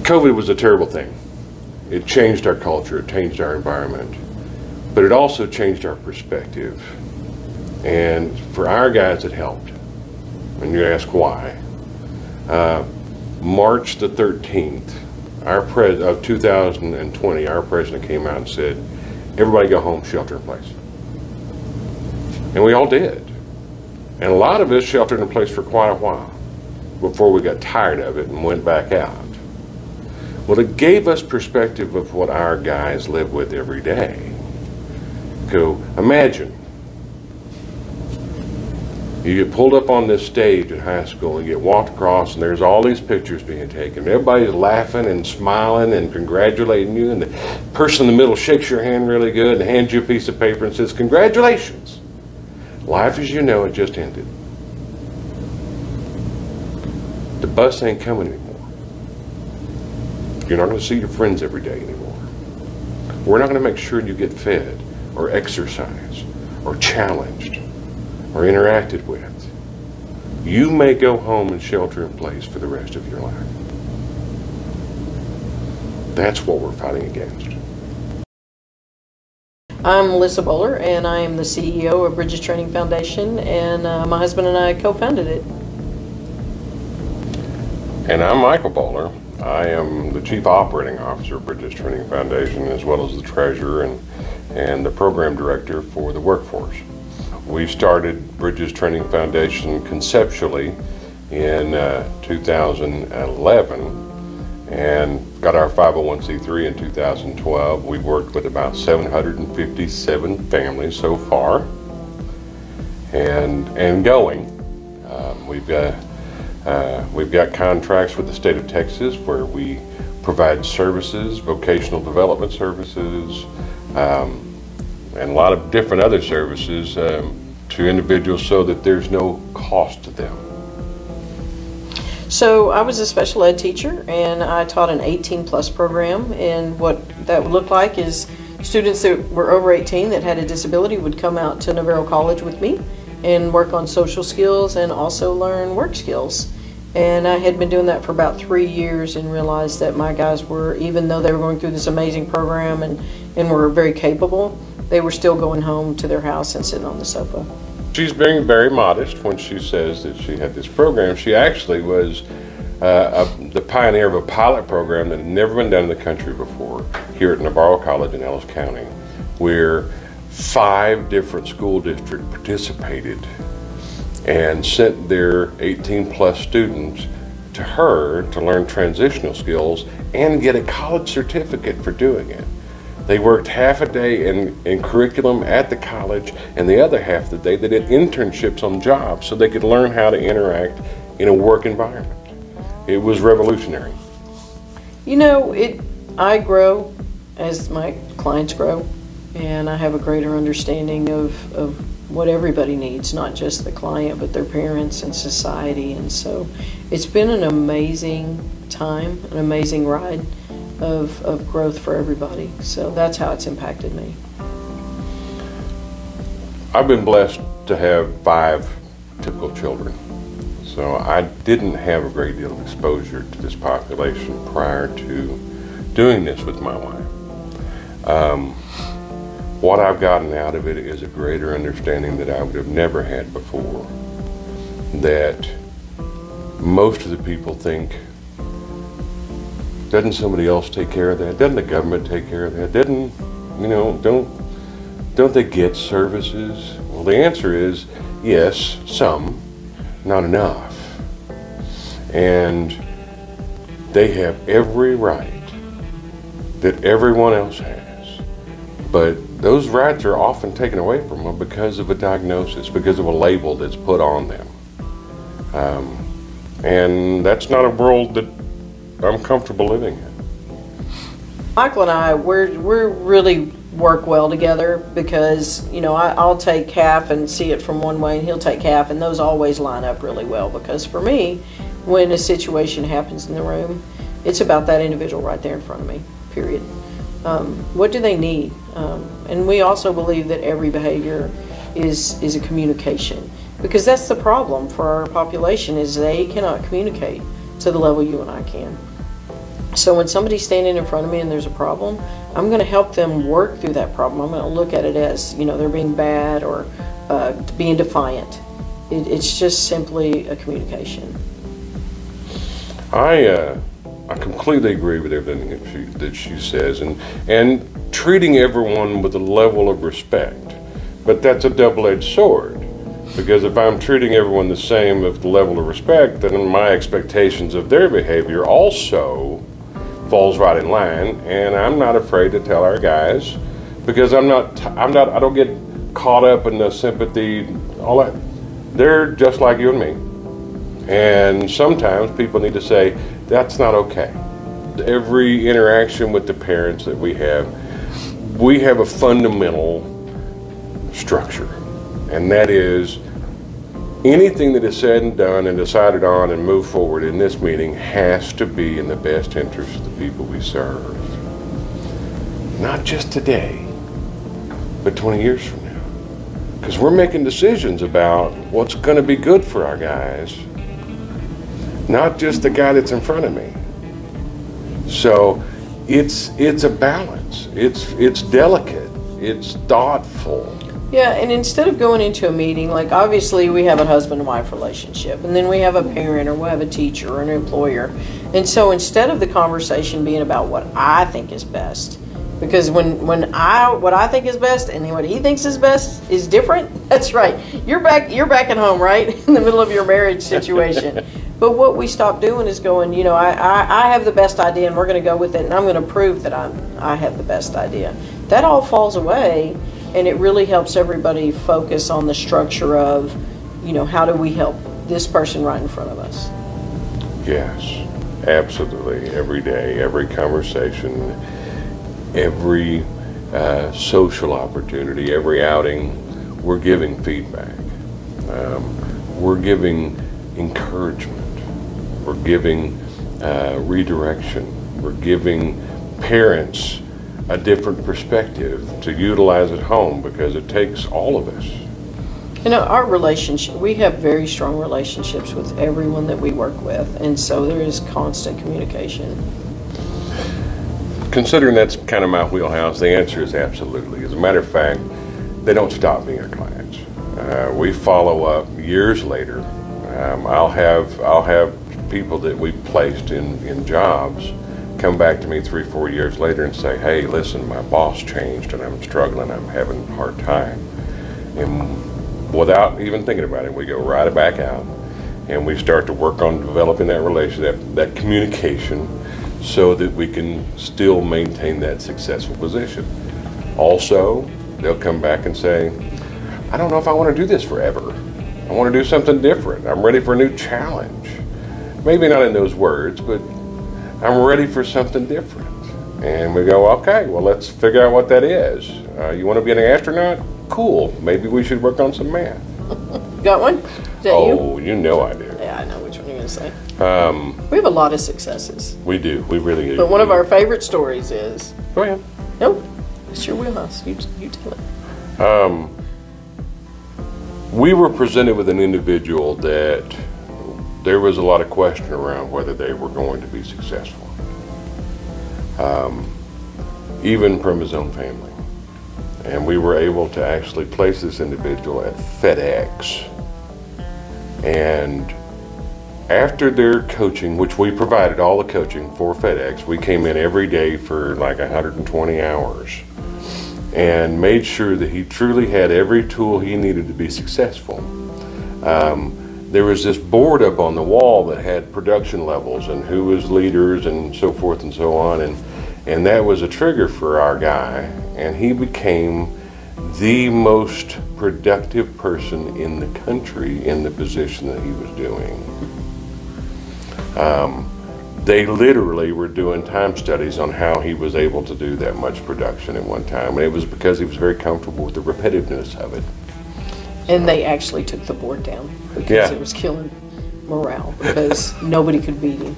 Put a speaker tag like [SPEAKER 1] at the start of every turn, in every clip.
[SPEAKER 1] COVID was a terrible thing. It changed our culture, it changed our environment, but it also changed our perspective. And for our guys, it helped. And you ask why. March the 13th, of 2020, our president came out and said, everybody go home, shelter in place. And we all did. And a lot of us sheltered in place for quite a while before we got tired of it and went back out. Well, it gave us perspective of what our guys live with every day. So imagine, you get pulled up on this stage at high school and get walked across and there's all these pictures being taken. Everybody's laughing and smiling and congratulating you, and the person in the middle shakes your hand really good and hands you a piece of paper and says, congratulations. Life as you know it just ended. The bus ain't coming anymore. You're not going to see your friends every day anymore. We're not going to make sure you get fed or exercised or challenged or interacted with. You may go home and shelter in place for the rest of your life. That's what we're fighting against.
[SPEAKER 2] I'm Melissa Bowler, and I am the CEO of Bridges Training Foundation, and my husband and I co-founded it.
[SPEAKER 1] And I'm Michael Bowler. I am the Chief Operating Officer of Bridges Training Foundation, as well as the Treasurer and the Program Director for the workforce. We started Bridges Training Foundation conceptually in 2011 and got our 501c3 in 2012. We've worked with about 757 families so far and going. We've got contracts with the state of Texas where we provide services, vocational development services, and a lot of different other services to individuals so that there's no cost to them.
[SPEAKER 2] So I was a special ed teacher, and I taught an 18-plus program, and what that would look like is students that were over 18 that had a disability would come out to Navarro College with me and work on social skills and also learn work skills. And I had been doing that for about 3 years and realized that my guys were, even though they were going through this amazing program and were very capable, they were still going home to their house and sitting on the sofa.
[SPEAKER 1] She's being very modest when she says that she had this program. She actually was the pioneer of a pilot program that had never been done in the country before here at Navarro College in Ellis County, where 5 different school districts participated and sent their 18-plus students to her to learn transitional skills and get a college certificate for doing it. They worked half a day in curriculum at the college, and the other half of the day they did internships on jobs so they could learn how to interact in a work environment. It was revolutionary.
[SPEAKER 2] You know, I grow as my clients grow, and I have a greater understanding of what everybody needs, not just the client, but their parents and society. And so it's been an amazing time, an amazing ride of growth for everybody. So that's how it's impacted me.
[SPEAKER 1] I've been blessed to have 5 typical children. So I didn't have a great deal of exposure to this population prior to doing this with my wife. What I've gotten out of it is a greater understanding that I would have never had before, that most of the people think, doesn't somebody else take care of that? Doesn't the government take care of that? Don't they get services? Well, the answer is yes, some, not enough. And they have every right that everyone else has. But those rights are often taken away from them because of a diagnosis, because of a label that's put on them. And that's not a world that I'm comfortable living in.
[SPEAKER 2] Michael and I, we're really work well together because, you know, I'll take half and see it from one way and he'll take half, and those always line up really well because for me, when a situation happens in the room, it's about that individual right there in front of me, period. What do they need? And we also believe that every behavior is a communication, because that's the problem for our population is they cannot communicate to the level you and I can. So when somebody's standing in front of me and there's a problem, I'm going to help them work through that problem. I'm going to look at it as, they're being bad or being defiant. It's just simply a communication.
[SPEAKER 1] I completely agree with everything that she says, and treating everyone with a level of respect. But that's a double-edged sword, because if I'm treating everyone the same with the level of respect, then my expectations of their behavior also falls right in line. And I'm not afraid to tell our guys, because I don't get caught up in the sympathy, all that. They're just like you and me. And sometimes people need to say, that's not okay. Every interaction with the parents that we have a fundamental structure. And that is, anything that is said and done and decided on and moved forward in this meeting has to be in the best interest of the people we serve. Not just today, but 20 years from now. Because we're making decisions about what's going to be good for our guys, not just the guy that's in front of me. So it's a balance. It's delicate. It's thoughtful.
[SPEAKER 2] Yeah, and instead of going into a meeting, like obviously we have a husband and wife relationship, and then we have a parent, or we have a teacher, or an employer. And so instead of the conversation being about what I think is best, because what I think is best and what he thinks is best is different. That's right. You're back at home, right? In the middle of your marriage situation. But what we stop doing is going, I have the best idea and we're going to go with it, and I'm going to prove that I have the best idea. That all falls away, and it really helps everybody focus on the structure of, how do we help this person right in front of us?
[SPEAKER 1] Yes, absolutely. Every day, every conversation, every social opportunity, every outing, we're giving feedback. We're giving encouragement. We're giving redirection. We're giving parents a different perspective to utilize at home, because it takes all of us.
[SPEAKER 2] Our relationship, we have very strong relationships with everyone that we work with, and so there is constant communication.
[SPEAKER 1] Considering that's kind of my wheelhouse, the answer is absolutely. As a matter of fact, they don't stop being our clients. We follow up years later. I'll have people that we've placed in jobs come back to me 3-4 years later and say, hey, listen, my boss changed and I'm struggling, I'm having a hard time. And without even thinking about it, we go right back out and we start to work on developing that relationship, that communication, so that we can still maintain that successful position. Also, they'll come back and say, I don't know if I want to do this forever. I want to do something different. I'm ready for a new challenge. Maybe not in those words, but I'm ready for something different. And we go, okay, well, let's figure out what that is. You want to be an astronaut? Cool. Maybe we should work on some math.
[SPEAKER 2] Got one? Is that you?
[SPEAKER 1] Oh, you know I do.
[SPEAKER 2] Yeah, I know which one you're going to say. We have a lot of successes.
[SPEAKER 1] We do. We really do.
[SPEAKER 2] But one of our favorite stories is...
[SPEAKER 1] Go ahead.
[SPEAKER 2] Nope. It's your wheelhouse. You tell it.
[SPEAKER 1] We were presented with an individual that there was a lot of question around whether they were going to be successful, even from his own family. And we were able to actually place this individual at FedEx. And after their coaching, which we provided all the coaching for FedEx, we came in every day for like 120 hours and made sure that he truly had every tool he needed to be successful. There was this board up on the wall that had production levels and who was leaders and so forth and so on, and that was a trigger for our guy, and he became the most productive person in the country in the position that he was doing. They literally were doing time studies on how he was able to do that much production at one time, and it was because he was very comfortable with the repetitiveness of it.
[SPEAKER 2] And they actually took the board down because it was killing morale, because nobody could beat him.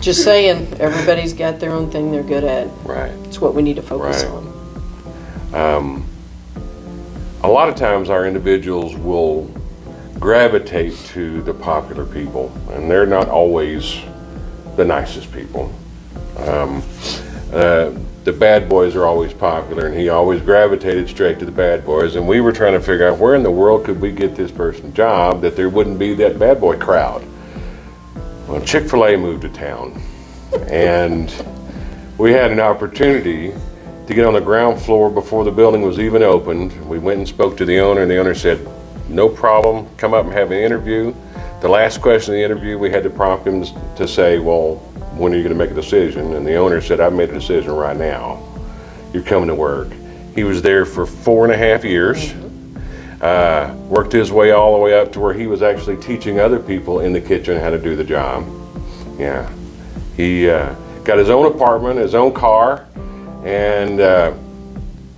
[SPEAKER 2] Just saying, everybody's got their own thing they're good at.
[SPEAKER 1] Right.
[SPEAKER 2] It's what we need to focus
[SPEAKER 1] on. A lot of times our individuals will gravitate to the popular people, and they're not always the nicest people. The bad boys are always popular, and he always gravitated straight to the bad boys. And we were trying to figure out where in the world could we get this person a job that there wouldn't be that bad boy crowd. Well, Chick-fil-A moved to town, and we had an opportunity to get on the ground floor before the building was even opened. We went and spoke to the owner, and the owner said, no problem, come up and have an interview. The last question of the interview, we had to prompt him to say, well, when are you going to make a decision? And the owner said, I've made a decision right now. You're coming to work. He was there for 4.5 years. Worked his way all the way up to where he was actually teaching other people in the kitchen how to do the job. Yeah. He got his own apartment, his own car, and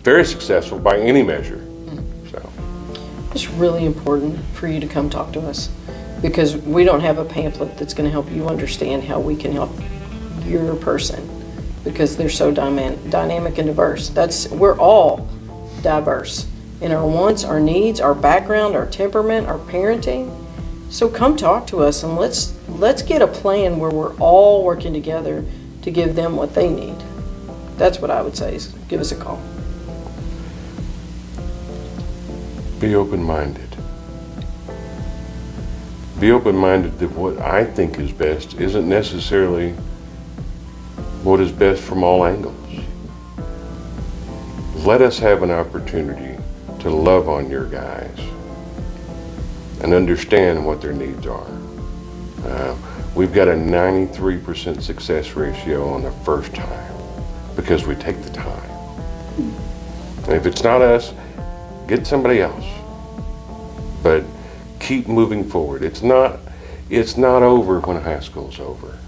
[SPEAKER 1] very successful by any measure. So
[SPEAKER 2] It's really important for you to come talk to us, because we don't have a pamphlet that's going to help you understand how we can help your person, because they're so dynamic and diverse. We're all diverse in our wants, our needs, our background, our temperament, our parenting. So come talk to us, and let's get a plan where we're all working together to give them what they need. That's what I would say, is give us a call.
[SPEAKER 1] be open-minded. Be open-minded that what I think is best isn't necessarily what is best from all angles. Let us have an opportunity to love on your guys and understand what their needs are. We've got a 93% success ratio on the first time because we take the time. And if it's not us, get somebody else. But keep moving forward. It's not over when high school's over.